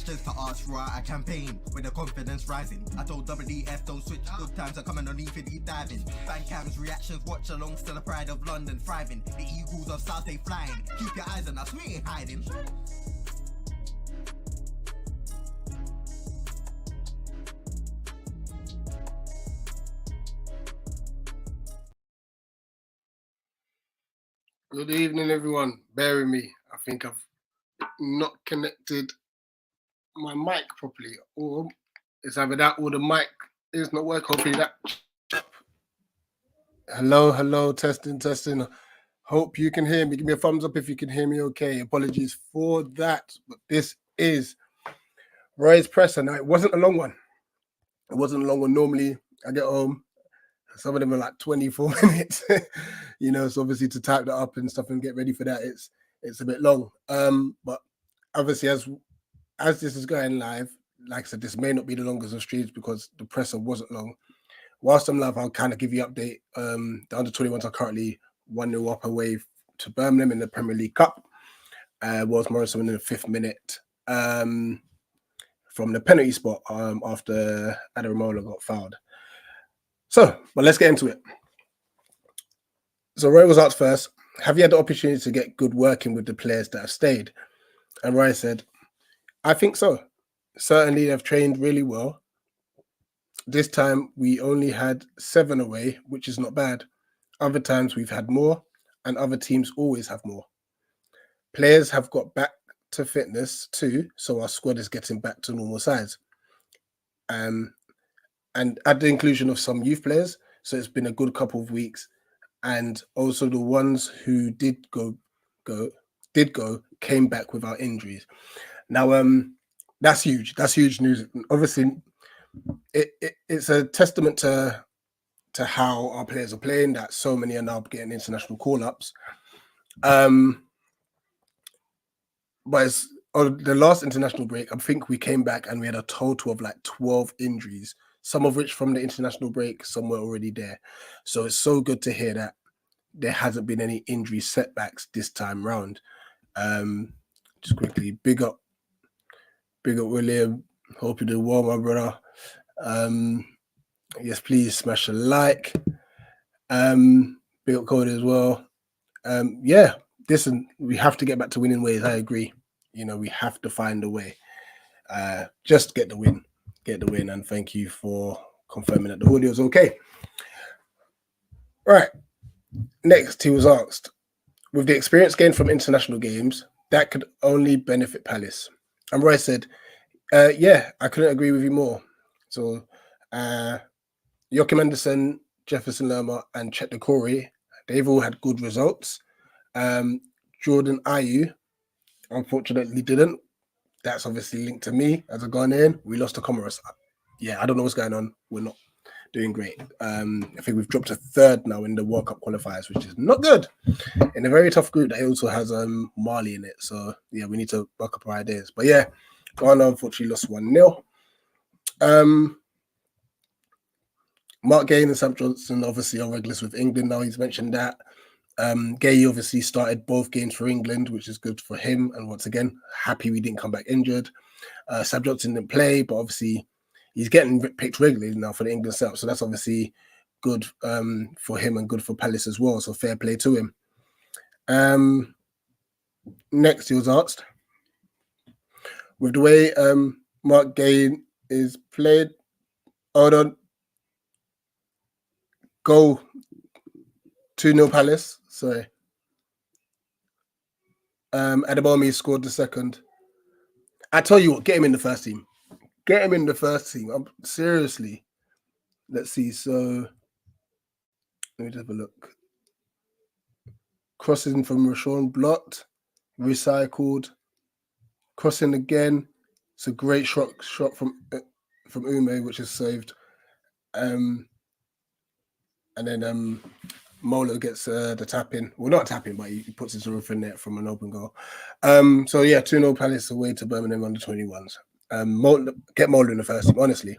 questions to ask RHEA. I campaign with the confidence rising. I told WDF don't switch, good times are coming on even deep diving. Fan cams, reactions, watch alongs to the pride of London thriving. The Eagles of South, they flying. Keep your eyes on us, we ain't hiding. Good evening, everyone. Bear with me. I think I've not connected my mic properly, or it's either that or the mic is not working. Hopefully that. Hello, testing. Hope you can hear me. Give me a thumbs up if you can hear me okay. Apologies for that, but this is Roy's Presser. Now, it wasn't a long one. Normally, I get home. Some of them are like 24 minutes, so obviously to type that up and stuff and get ready for that, it's a bit long. But obviously as this is going live, like I said, this may not be the longest of streams because the presser wasn't long. Whilst I'm live, I'll kind of give you an update. The under-21s are currently 1-0 up away to Birmingham in the Premier League Cup. Wales Morrison in the 5th minute from the penalty spot after Adaramola got fouled. So, but let's get into it. So Roy was asked first, have you had the opportunity to get good working with the players that have stayed? And Roy said, I think so. Certainly they've trained really well. This time we only had 7 away, which is not bad. Other times we've had more, and other teams always have more. Players have got back to fitness too, so our squad is getting back to normal size. And at the inclusion of some youth players, so it's been a good couple of weeks. And also the ones who did go came back without injuries. Now, that's huge. That's huge news. Obviously, it's a testament to how our players are playing, that so many are now getting international call-ups. But it's, on the last international break, I think we came back and we had a total of like 12 injuries. Some of which from the international break, some were already there. So it's so good to hear that there hasn't been any injury setbacks this time round. Just quickly, big up William. Hope you do well, my brother. Yes, please smash a like. Big up Cody as well. Yeah, listen, we have to get back to winning ways. I agree. We have to find a way. Just get the win. And thank you for confirming that the audio is okay. Right. Next, he was asked, with the experience gained from international games, that could only benefit Palace. And Roy said, yeah, I couldn't agree with you more. So Joachim Anderson, Jefferson Lerma, and Chet Decore, they've all had good results. Jordan Ayew, unfortunately, didn't. That's obviously linked to me as a Ghanaian. We lost to Comoros. Yeah, I don't know what's going on. We're not doing great. I think we've dropped to 3rd now in the World Cup qualifiers, which is not good. In a very tough group that also has Mali in it. So, yeah, we need to buck up our ideas. But, yeah, Ghana unfortunately lost 1-0. Mark Gay and Sam Johnson obviously are regulars with England now. He's mentioned that. Gay obviously started both games for England, which is good for him. And once again, happy we didn't come back injured. Sam Johnson didn't play, but obviously he's getting picked regularly now for the England setup. So that's obviously good for him and good for Palace as well. So fair play to him. Next, he was asked, with the way Mark Gay is played, hold on, go 2-0 Palace. Sorry. Adebomi scored the second. I tell you what, get him in the first team. Seriously. Let's see. So let me just have a look. Crossing from Rashawn, blocked, recycled, crossing again. It's a great shot from Ume, which is saved. And then Molo gets the tap in. Well, not tap in, but he puts his roof in net from an open goal. So yeah, 2-0 Palace away to Birmingham under 21s. Get Molo in the first team. Honestly,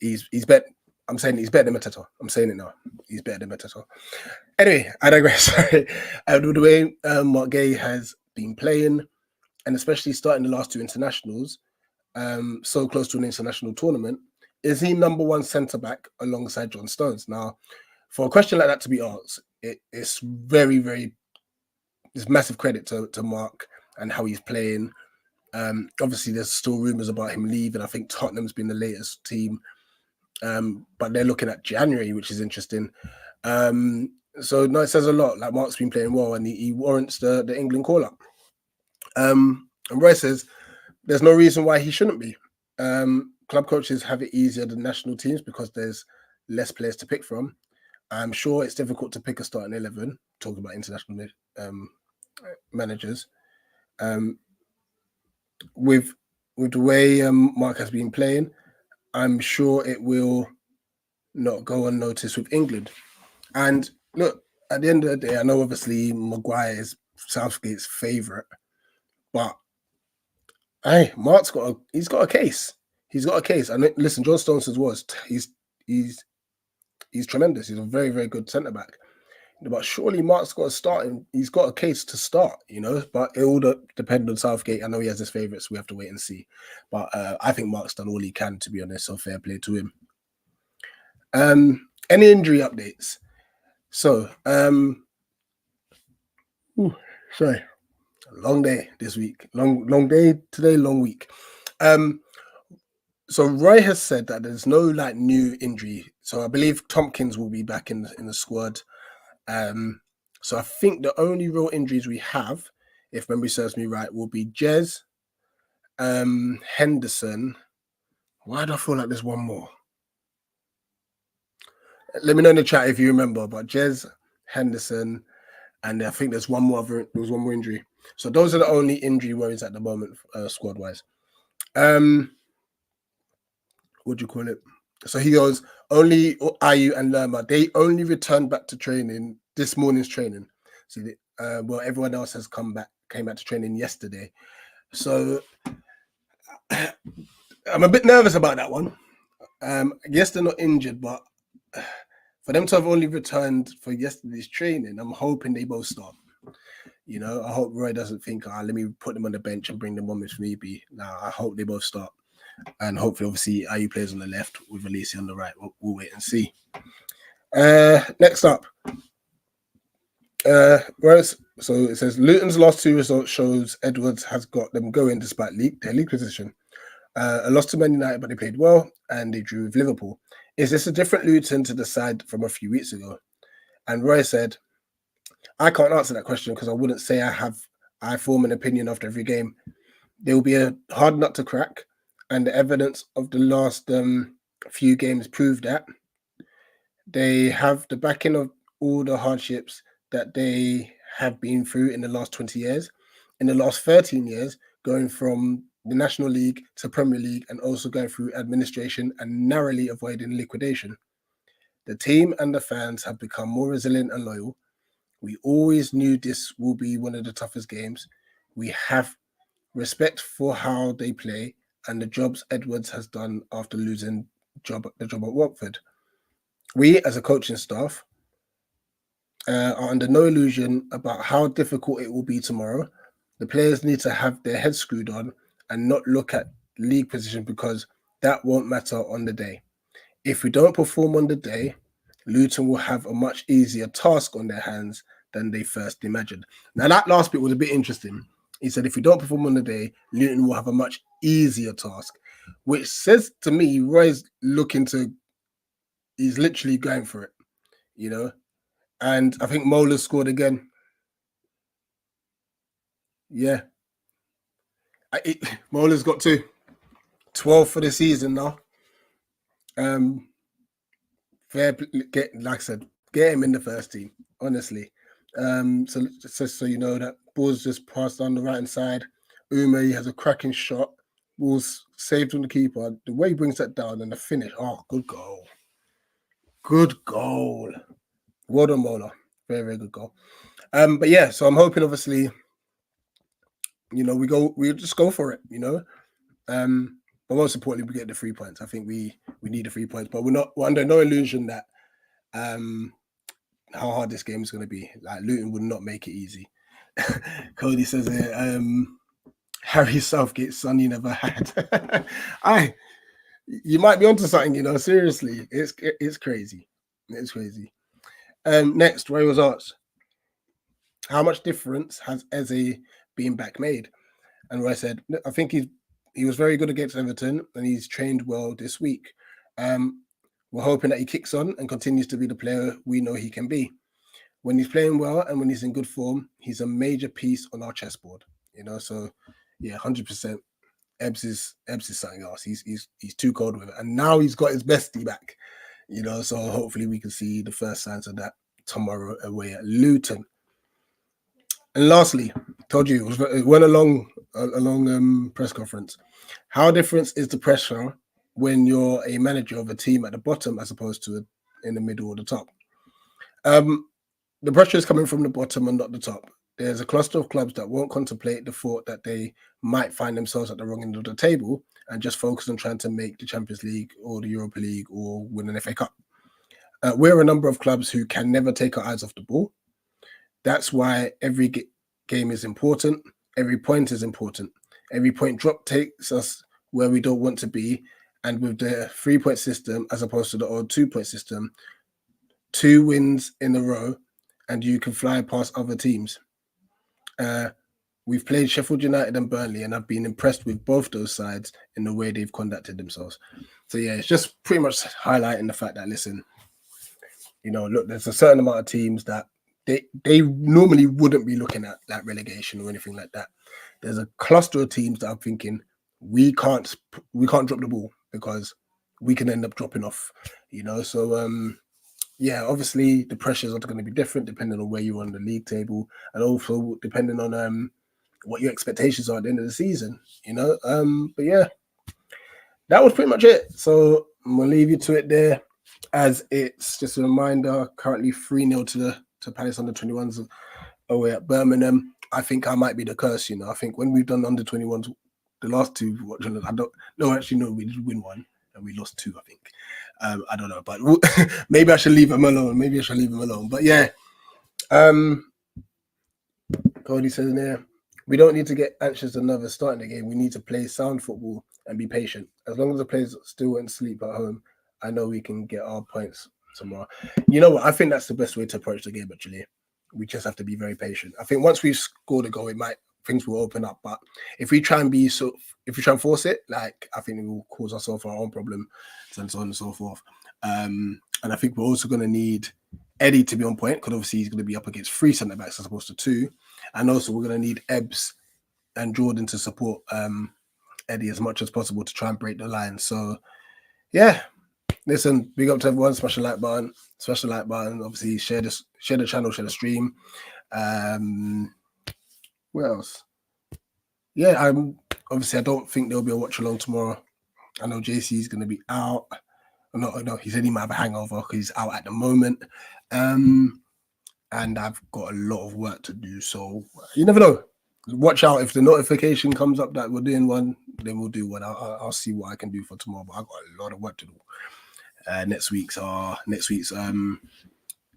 he's better. I'm saying he's better than Mateta. I'm saying it now. He's better than Mateta. Anyway, I digress. Sorry. The way Mark Gay has been playing, and especially starting the last 2 internationals, so close to an international tournament, is he number one centre back alongside John Stones? Now, for a question like that to be asked, it's very, very, it's massive credit to Mark and how he's playing. Obviously, there's still rumours about him leaving. I think Tottenham's been the latest team, but they're looking at January, which is interesting. So no, it says a lot. Like Mark's been playing well, and he warrants the England call up. And Roy says there's no reason why he shouldn't be. Club coaches have it easier than national teams because there's less players to pick from. I'm sure it's difficult to pick a starting 11. Talking about international managers, with the way Mark has been playing, I'm sure it will not go unnoticed with England. And look, at the end of the day, I know obviously Maguire is Southgate's favourite, but hey, Mark's got a case. He's got a case. And listen, John Stones as well. He's tremendous. He's a very, very good centre back. But surely Mark's got to start him. He's got a case to start, you know. But it all depends on Southgate. I know he has his favourites. So we have to wait and see. But I think Mark's done all he can, to be honest. So fair play to him. Any injury updates? So, sorry, long day this week. Long day today. Long week. So Roy has said that there's no like new injury. So I believe Tompkins will be back in the squad. So I think the only real injuries we have, if memory serves me right, will be Jez, Henderson. Why do I feel like there's one more? Let me know in the chat if you remember. But Jez, Henderson, and I think there's one more. There was one more injury. So those are the only injury worries at the moment, squad wise. What do you call it? So he goes, only Ayu and Lerma, they only returned back to training this morning's training. So well, everyone else has came back to training yesterday. So I'm a bit nervous about that one. Yes, they're not injured, but for them to have only returned for yesterday's training, I'm hoping they both start. You know, I hope Roy doesn't think, let me put them on the bench and bring them on if maybe. Now, I hope they both start. And hopefully, obviously, Ayu plays on the left with Alicia on the right. We'll wait and see. Next up. So it says, Luton's last two results shows Edwards has got them going despite their league position. A loss to Man United, but they played well and they drew with Liverpool. Is this a different Luton to the side from a few weeks ago? And Roy said, I can't answer that question because I wouldn't say I form an opinion after every game. There will be a hard nut to crack, and the evidence of the last few games prove that. They have the backing of all the hardships that they have been through in the last 20 years. In the last 13 years, going from the National League to Premier League and also going through administration and narrowly avoiding liquidation. The team and the fans have become more resilient and loyal. We always knew this will be one of the toughest games. We have respect for how they play and the jobs Edwards has done after losing the job at Watford. We, as a coaching staff, are under no illusion about how difficult it will be tomorrow. The players need to have their heads screwed on and not look at league position because that won't matter on the day. If we don't perform on the day, Luton will have a much easier task on their hands than they first imagined. Now, that last bit was a bit interesting. He said, if we don't perform on the day, Luton will have a much easier task, which says to me, Roy's he's literally going for it, you know? And I think Mola scored again. Yeah. Mola's got 12 for the season now. Like I said, get him in the first team, honestly. So you know that ball's just passed down the right hand side. Umar has a cracking shot. Ball's saved on the keeper. The way he brings that down and the finish. Oh, good goal. Good goal. Well done, Mola. Very, very good goal. But yeah, so I'm hoping obviously, you know, we just go for it, you know. But most importantly, we get the 3 points. I think we need the 3 points, but we're under no illusion that how hard this game is going to be. Like Luton would not make it easy. Cody says it. Harry Southgate's son you never had. You might be onto something, you know. Seriously, it's crazy. It's crazy. Next, Ray was asked, how much difference has Eze being back made? And Ray said, I think he was very good against Everton and he's trained well this week. We're hoping that he kicks on and continues to be the player we know he can be. When he's playing well and when he's in good form, he's a major piece on our chessboard. You know, so yeah, 100%. Ebbs is something else. He's too cold with it, and now he's got his bestie back. You know, so hopefully we can see the first signs of that tomorrow away at Luton. And lastly, told you it went a long press conference. How different is the pressure when you're a manager of a team at the bottom as opposed to in the middle or the top? The pressure is coming from the bottom and not the top. There's a cluster of clubs that won't contemplate the thought that they might find themselves at the wrong end of the table and just focus on trying to make the Champions League or the Europa League or win an FA Cup. We're a number of clubs who can never take our eyes off the ball. That's why every game is important. Every point is important. Every point drop takes us where we don't want to be. And with the 3-point system, as opposed to the old 2-point system, 2 wins in a row, and you can fly past other teams. We've played Sheffield United and Burnley, and I've been impressed with both those sides in the way they've conducted themselves. So yeah, it's just pretty much highlighting the fact that, listen, you know, look, there's a certain amount of teams that they normally wouldn't be looking at that relegation or anything like that. There's a cluster of teams that I'm thinking we can't drop the ball because we can end up dropping off, you know. So yeah, obviously the pressures are going to be different depending on where you're on the league table, and also depending on what your expectations are at the end of the season, you know. But yeah, that was pretty much it. So I'm gonna leave you to it there, as it's just a reminder. Currently 3-0 to Palace under 21s away at Birmingham. I think I might be the curse, you know. I think when we've done under 21s, the last two, I don't know. Actually, no, we did win one and we lost 2, I think. I don't know, but maybe I should leave him alone. But yeah, Cody says in there, we don't need to get anxious another starting the game. We need to play sound football and be patient. As long as the players still won't sleep at home, I know we can get our points tomorrow. You know what? I think that's the best way to approach the game, actually. We just have to be very patient. I think once we've scored a goal, things will open up. But if we try and force it, like, I think it will cause ourselves our own problem, and so on and so forth. And I think we're also going to need Eddie to be on point, because obviously he's going to be up against 3 centre backs as opposed to 2. And also we're going to need Ebbs and Jordan to support Eddie as much as possible to try and break the line. So yeah, listen, big up to everyone. Smash the like button. Obviously share the channel, share the stream. What else? Yeah, obviously I don't think there'll be a watch along tomorrow. I know JC is going to be out. No, he said he might have a hangover because he's out at the moment. And I've got a lot of work to do, so you never know. Watch out. If the notification comes up that we're doing one, then we'll do one. I'll see what I can do for tomorrow, but I've got a lot of work to do. Next week's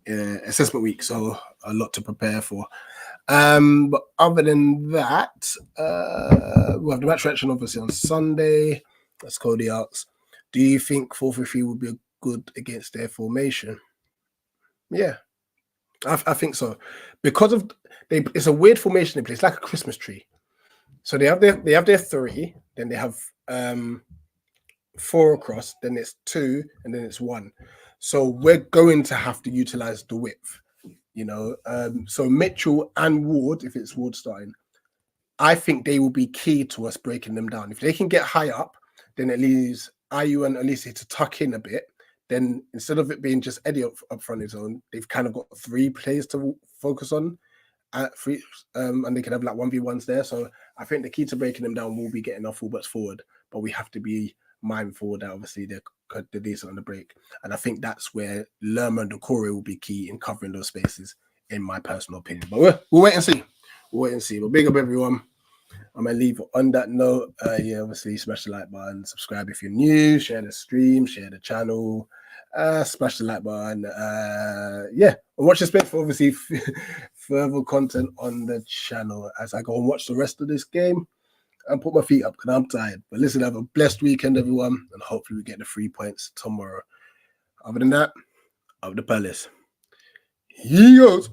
assessment week, so a lot to prepare for. But other than that, we'll have the match reaction obviously on Sunday. That's Cody asks, do you think 4-3-3 would be good against their formation? Yeah, I think so, because of it's a weird formation they play. It's like a Christmas tree. So they have their 3, then they have 4 across, then it's 2, and then it's 1. So we're going to have to utilize the width, you know. So Mitchell and Ward, if it's Ward starting, I think they will be key to us breaking them down. If they can get high up, then it leaves Ayew and Olise to tuck in a bit. Then instead of it being just Eddie up front his own, they've kind of got 3 players to focus on at 3, and they can have like 1v1s there. So I think the key to breaking them down will be getting our fullbacks forward, but we have to be mindful that obviously they're decent on the break. And I think that's where Lerma and Doucouré will be key in covering those spaces, in my personal opinion. But we'll wait and see. But big up everyone. I'm gonna leave on that note. Yeah, obviously smash the like button, subscribe if you're new, share the stream, share the channel, smash the like button. Yeah, and watch the space for obviously further content on the channel as I go and watch the rest of this game. and put my feet up because I'm tired. But listen, have a blessed weekend, everyone, and hopefully we get the 3 points tomorrow. Other than that, up the Palace. He goes.